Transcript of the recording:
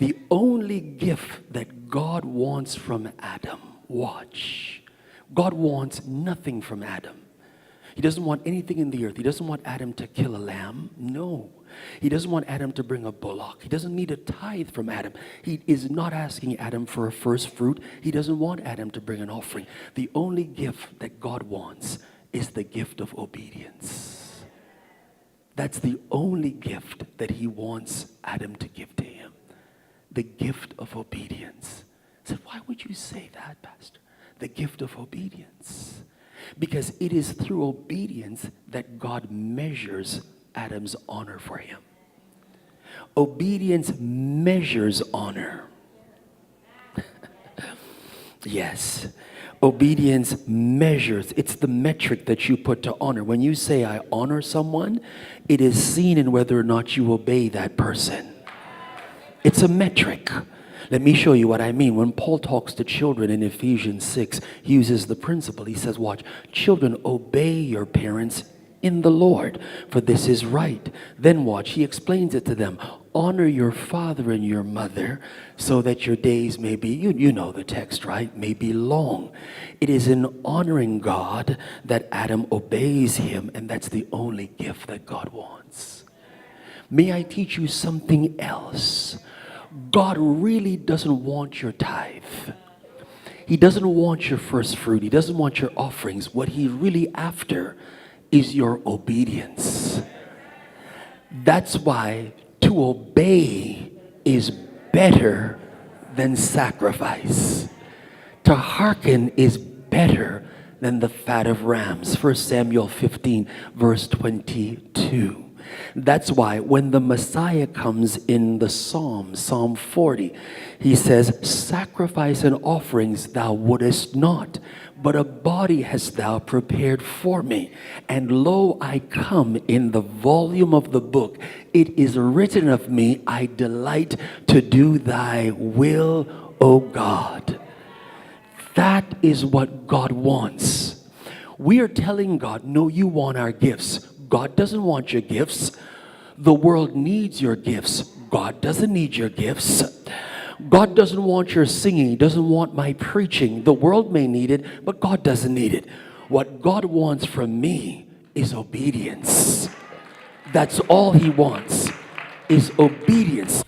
The only gift that God wants from Adam, watch, God wants nothing from Adam. He doesn't want anything in the earth. He doesn't want Adam to kill a lamb. No. He doesn't want Adam to bring a bullock. He doesn't need a tithe from Adam. He is not asking Adam for a first fruit. He doesn't want Adam to bring an offering. The only gift that God wants is the gift of obedience. That's the only gift that he wants Adam to give to him. The gift of obedience. I said, why would you say that, Pastor? The gift of obedience. Because it is through obedience that God measures Adam's honor for him. Obedience measures honor. Yes. Obedience measures. It's the metric that you put to honor. When you say, I honor someone, it is seen in whether or not you obey that person. It's a metric. Let me show you what I mean. When Paul talks to children in Ephesians 6, he uses the principle. He says, watch, children, obey your parents in the Lord, for this is right. Then watch, he explains it to them. Honor your father and your mother so that your days may be, you know the text, right? May be long. It is in honoring God that Adam obeys him, and that's the only gift that God wants. May I teach you something else? God really doesn't want your tithe. He doesn't want your first fruit. He doesn't want your offerings. What he's really after is your obedience. That's why to obey is better than sacrifice. To hearken is better than the fat of rams. 1 Samuel 15 verse 22. That's why when the Messiah comes in the Psalm 40, he says, sacrifice and offerings thou wouldest not, but a body hast thou prepared for me. And lo, I come in the volume of the book. It is written of me, I delight to do thy will, O God. That is what God wants. We are telling God, no, you want our gifts. God doesn't want your gifts. The world needs your gifts. God doesn't need your gifts. God doesn't want your singing. He doesn't want my preaching. The world may need it, but God doesn't need it. What God wants from me is obedience. That's all he wants, is obedience.